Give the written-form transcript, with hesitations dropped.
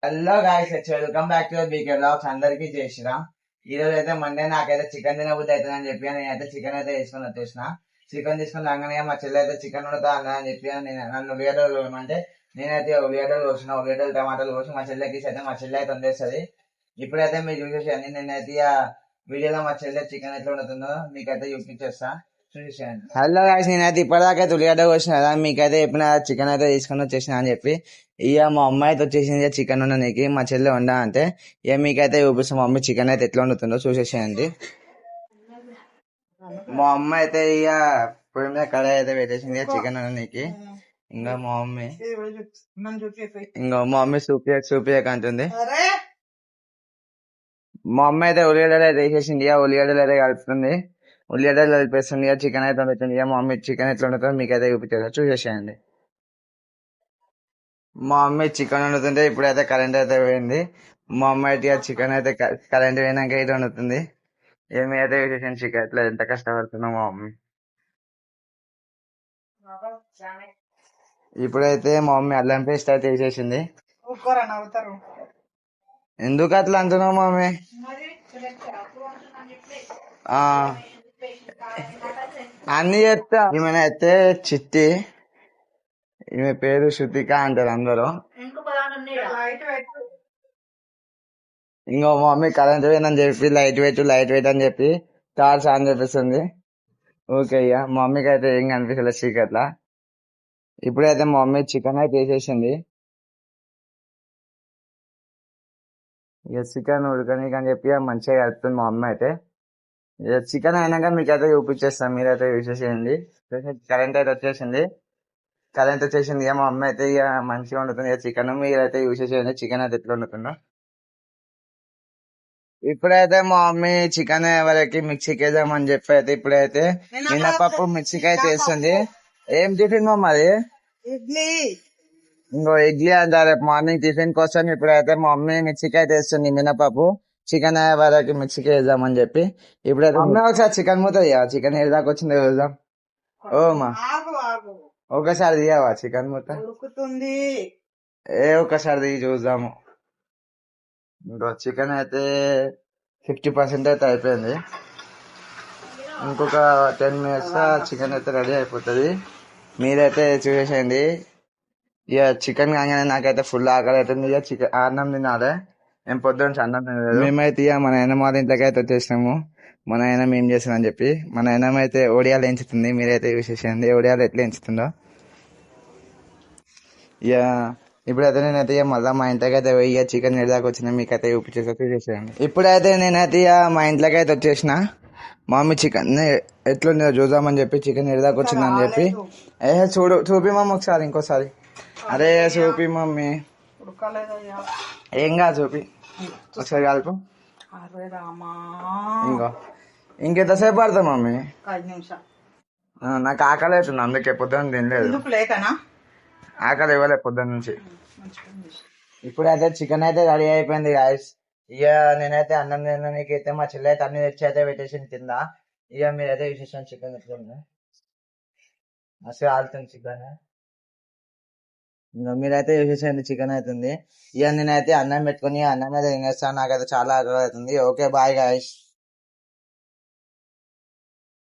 Hello guys, welcome back to BK blogs. అందరికీ చేసిన ఈ రోజు అయితే మండే. నాకైతే చికెన్ తినబుద్ధి అవుతుందని చెప్పి నేనైతే చికెన్ అయితే తీసుకొని వచ్చేసిన. చికెన్ తీసుకుని రాగానే మా చెల్లి అయితే చికెన్ వండుతా అని చెప్పి నన్ను ఉల్లిగడ్డలు అంటే నేనైతే ఉల్లిగడ్డలు కోసిన, ఉల్లిగడ్డలు టమాటాలు కోసి మా చెల్లెకి అయితే మా చెల్లి అయితే వండేస్తుంది. ఇప్పుడైతే మీరు చూసేసేయండి. నేనైతే వీడియోలో మా చెల్లె చికెన్ ఎట్లా వండుతుందో మీకైతే చూపించేస్తా. హలో గాయ్స్, నేనైతే ఇప్పటిదాకా ఉల్లిగడ్డ కోసిన కదా, మీకైతే చెప్పిన చికెన్ అయితే తీసుకొని వచ్చేసిన అని చెప్పి. ఇక మా అమ్మాయి అయితే వచ్చేసింది చికెన్ వండడానికి. మా చెల్లె వండా అంటే ఇక మీకైతే చూపిస్తాం మా మమ్మీ చికెన్ అయితే ఎట్లా వండుతుందో చూసేసేయండి. మా అమ్మాయి అయితే ఇక పొయ్యి మీద కడాయి అయితే పెట్టేసింది చికెన్ వండడానికి. ఇంకా మా మమ్మీ సూపియక్ అంటుంది. మా అమ్మాయి అయితే ఉల్లిగడ్డలు అయితే వేసేసింది. ఇక ఉల్లిగడ్డలు అయితే కలుపుతుంది, ఉల్లిగడ్డలు కలిపేస్తుంది. ఇక చికెన్ అయితే వండుతుంది. ఇక మా మమ్మీ చికెన్ ఎట్లా వండుతుందో మీకైతే చూపించారు, చూసేసేయండి. మా మమ్మీ చికెన్ వండుతుంటే ఇప్పుడైతే కరెంట్ అయితే పోయింది. మా అమ్మాయి అయితే చికెన్ అయితే కరెంట్ పోయినాక అయితే వండుతుంది. ఏమి అయితే చూసేసాను చికెన్ ఎట్లా ఎంత కష్టపడుతుందో మా మమ్మీ. ఇప్పుడైతే మా మమ్మీ అల్లం పేస్ట్ అయితే వేసేసింది. ఎందుకు అట్లా అంటున్నావు మమ్మీ? అన్ని చెప్తా. ఈమెన అయితే చిట్టి, ఈమె పేరు శృతిక అంటారు అందరూ. ఇంకో మా మమ్మీ కరెంట్ పోయిందని చెప్పి లైట్ వెయిట్ అని చెప్పి టార్చ్ ఆన్ చేపిస్తుంది. ఓకే, ఇక మా మమ్మీకి అయితే ఏం కనిపిస్తలేదు చీకట్లా. ఇప్పుడైతే మా మమ్మీ చికెన్ అయితే వేసేసింది. ఇక చికెన్ ఉడకనీకి అని చెప్పి మంచిగా కలుపుతుంది మా మమ్మీ అయితే. ఇక చికెన్ అయినాక మీకైతే చూపించేస్తాం, మీరైతే చూసేసేయండి. కరెంట్ అయితే వచ్చేసింది. ఇక మా మమ్మీ అయితే ఇక మంచిగా వండుతుంది ఇక చికెన్. మీరైతే చూసేసేయండి చికెన్ అయితే ఎట్లా వండుతుందో. ఇప్పుడైతే మా మమ్మీ చికెన్ వరకు మిక్సీకి వేద్దామని చెప్పి అయితే ఇప్పుడైతే మినపప్పు మిక్సీకి అయితే వేస్తుంది. ఏం టిఫిన్ మమ్మ అది? ఇంకో ఇడ్లీ అంట రేపు మార్నింగ్ టిఫిన్ కోసం. ఇప్పుడైతే మా మమ్మీ మిక్సీకి అయితే వేస్తుంది మినపప్పు. చికెన్ వరకు మిక్సీకి వేద్దామని చెప్పి ఇప్పుడైతే మమ్మీ ఒకసారి చికెన్ మూతుంది. చికెన్ ఏదాకా వచ్చిందో చూద్దాం. ఓ మా ఒకసారి తీయవా చికెన్ మూత? ఒకసారి తీసి చూద్దాము. ఇంకో చికెన్ అయితే 50% అయితే అయిపోయింది. ఇంకొక 10 minutes చికెన్ అయితే రెడీ అయిపోతుంది. మీరైతే చూసేసేయండి. ఇక చికెన్ కాగానే నాకైతే ఫుల్ ఆకలి అవుతుంది. ఇక చికెన్ అన్నం తినాలి. మేము పొద్దున్న అన్నం తినలేదు. మేమైతే ఇక మన నాయనమ్మ వాళ్ళ ఇంట్లోకి అయితే వచ్చేసినాము. మన నాయనమ్మ ఏం చేస్తుందని చెప్పి మన నాయనమ్మ అయితే ఒడియాలు ఎంచుతుంది. మీరైతే చూసేసేయండి ఒడియాలు ఎట్లా ఎంచుతుందో. ఇక ఇప్పుడైతే నేనైతే మళ్ళీ మా ఇంట్లోకి అయితే పోయి చికెన్ ఎడదాకా వచ్చిన మీకైతే చూపించేసేయండి. ఇప్పుడైతే నేనైతే మా ఇంట్లోకి అయితే వచ్చేసిన. మా మమ్మీ చికెన్ ఎట్లుందో చూద్దామని చెప్పి చికెన్ ఎడదాకా వచ్చిందని చెప్పి చూపి మమ్మీ ఒకసారి, ఇంకోసారి. అరే చూపి మమ్మీ, ఏం కాదు చూపి ఒకసారి కలుపు. ఇంకెంతసేపు పడతా మమ్మీ? నాకు ఆకలి అవుతుంది, అందుకే పొద్దున్న తినలేదు. ఆకలి ఇవ్వలే పొద్దున్న నుంచి. ఇప్పుడైతే చికెన్ అయితే రెడీ అయిపోయింది గాయస్. ఇక నేనైతే అన్నం తినడానికి అయితే మా చెల్లి అయితే అన్ని తెచ్చి అయితే పెట్టేసి తిందా. ఇక మీరైతే విశేషం చికెన్ ఎట్లా అసలు ఆడుతుంది చికెన్. మీరైతే చూసేసేయండి చికెన్ అవుతుంది. ఇక నేనైతే అన్నం పెట్టుకుని అన్నం అయితే తినేస్తాను. నాకైతే చాలా ఆకలి అవుతుంది. Okay bye guys.